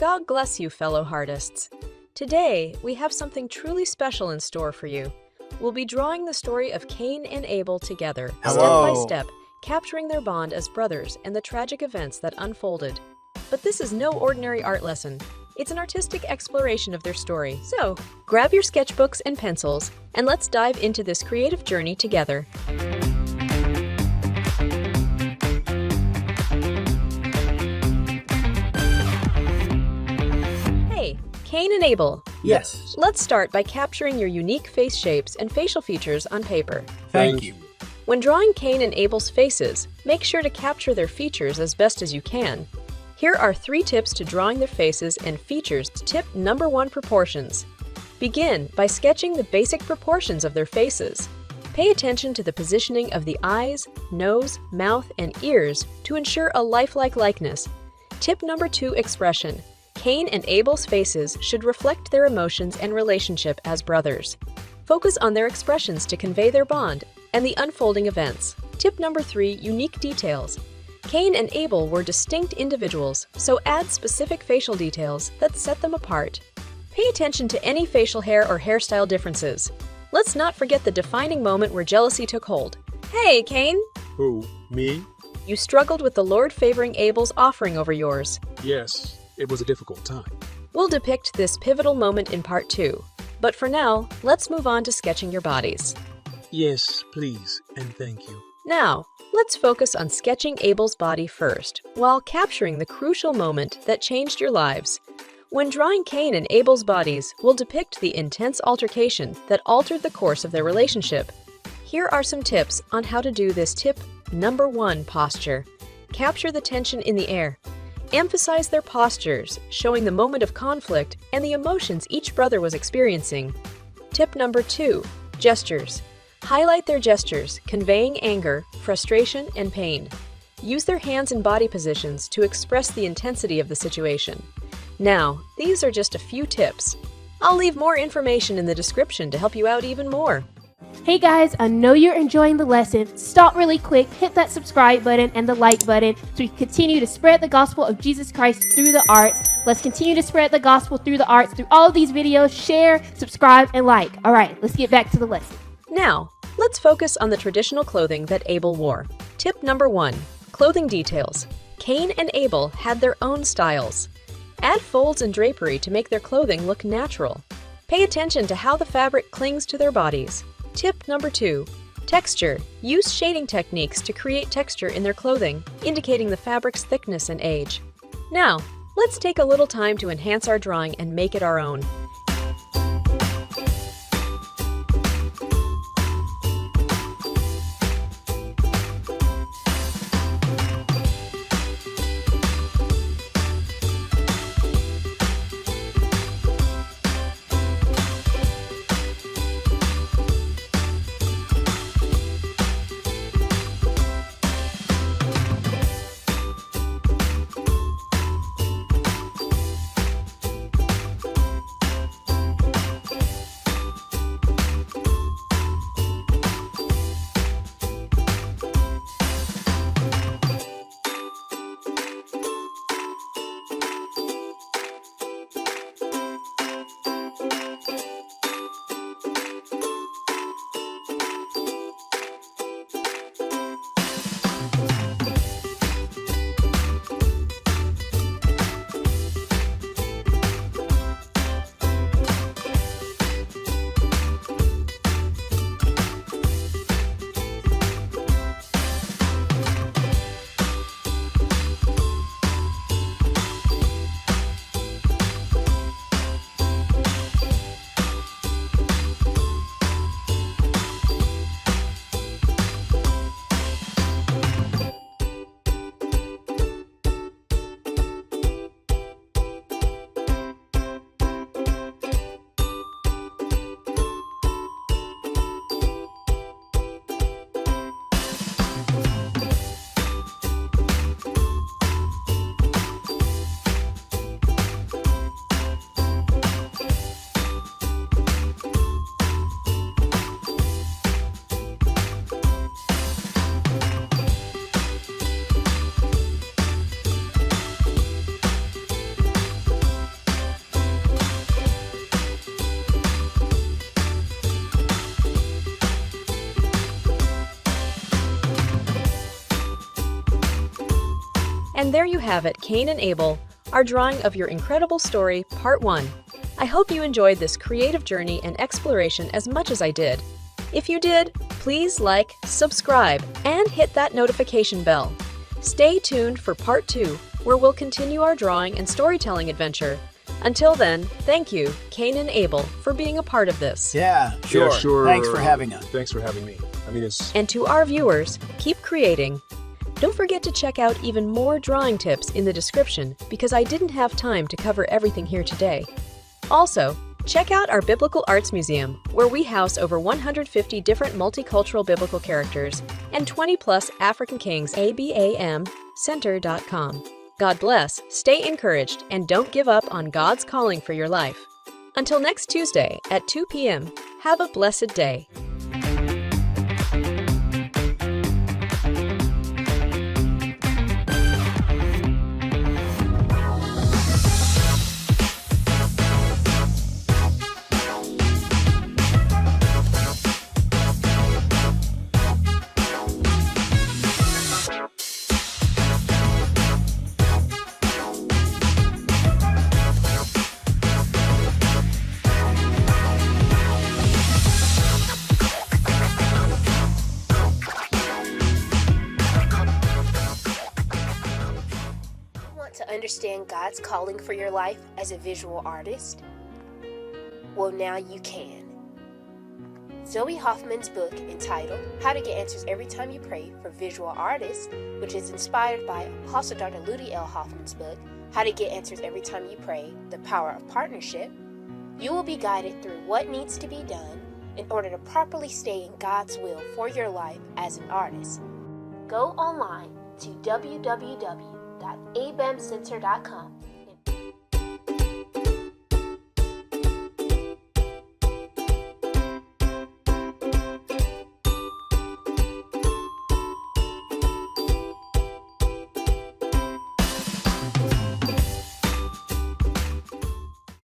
God bless you, fellow artists. Today, we have something truly special in store for you. We'll be drawing the story of Cain and Abel together, step by step, capturing their bond as brothers and the tragic events that unfolded. But this is no ordinary art lesson. It's an artistic exploration of their story. So, grab your sketchbooks and pencils, and let's dive into this creative journey together. Hey, Cain and Abel. Yes. Let's start by capturing your unique face shapes and facial features on paper. Thank you. When drawing Cain and Abel's faces, make sure to capture their features as best as you can. Here are 3 tips to drawing their faces and features. Tip number 1: proportions. Begin by sketching the basic proportions of their faces. Pay attention to the positioning of the eyes, nose, mouth, and ears to ensure a lifelike likeness. Tip number 2: expression. Cain and Abel's faces should reflect their emotions and relationship as brothers. Focus on their expressions to convey their bond and the unfolding events. Tip number 3: unique details. Cain and Abel were distinct individuals, so add specific facial details that set them apart. Pay attention to any facial hair or hairstyle differences. Let's not forget the defining moment where jealousy took hold. Hey, Cain! Who? Me? You struggled with the Lord favoring Abel's offering over yours. Yes, it was a difficult time. We'll depict this pivotal moment in part 2. But for now, let's move on to sketching your bodies. Yes, please, and thank you. Now, let's focus on sketching Abel's body first, while capturing the crucial moment that changed your lives. When drawing Cain and Abel's bodies, we'll depict the intense altercation that altered the course of their relationship. Here are some tips on how to do this. Tip number 1: posture. Capture the tension in the air. Emphasize their postures, showing the moment of conflict and the emotions each brother was experiencing. Tip number 2: gestures. Highlight their gestures, conveying anger, frustration, and pain. Use their hands and body positions to express the intensity of the situation. Now, these are just a few tips. I'll leave more information in the description to help you out even more. Hey guys, I know you're enjoying the lesson. Stop really quick, hit that subscribe button and the like button so we can continue to spread the gospel of Jesus Christ through the arts. Let's continue to spread the gospel through the arts through all of these videos. Share, subscribe, and like. All right, let's get back to the lesson. Now, let's focus on the traditional clothing that Abel wore. Tip number 1: clothing details. Cain and Abel had their own styles. Add folds and drapery to make their clothing look natural. Pay attention to how the fabric clings to their bodies. Tip number 2: texture. Use shading techniques to create texture in their clothing, indicating the fabric's thickness and age. Now, let's take a little time to enhance our drawing and make it our own. And there you have it, Cain and Abel, our drawing of your incredible story, Part 1. I hope you enjoyed this creative journey and exploration as much as I did. If you did, please like, subscribe, and hit that notification bell. Stay tuned for Part 2, where we'll continue our drawing and storytelling adventure. Until then, thank you, Cain and Abel, for being a part of this. Yeah, sure. Yeah, sure. Thanks for having us. Thanks for having me. I mean, it's... And to our viewers, keep creating. Don't forget to check out even more drawing tips in the description because I didn't have time to cover everything here today. Also, check out our Biblical Arts Museum, where we house over 150 different multicultural biblical characters and 20+ African kings. ABAM Center.com. God bless, stay encouraged, and don't give up on God's calling for your life. Until next Tuesday at 2 p.m., have a blessed day. To understand God's calling for your life as a visual artist? Well, now you can. Zoe Hoffman's book entitled How to Get Answers Every Time You Pray for Visual Artists, which is inspired by Apostle Dr. Ludi L. Hoffman's book, How to Get Answers Every Time You Pray, The Power of Partnership, you will be guided through what needs to be done in order to properly stay in God's will for your life as an artist. Go online to www.abamcenter.com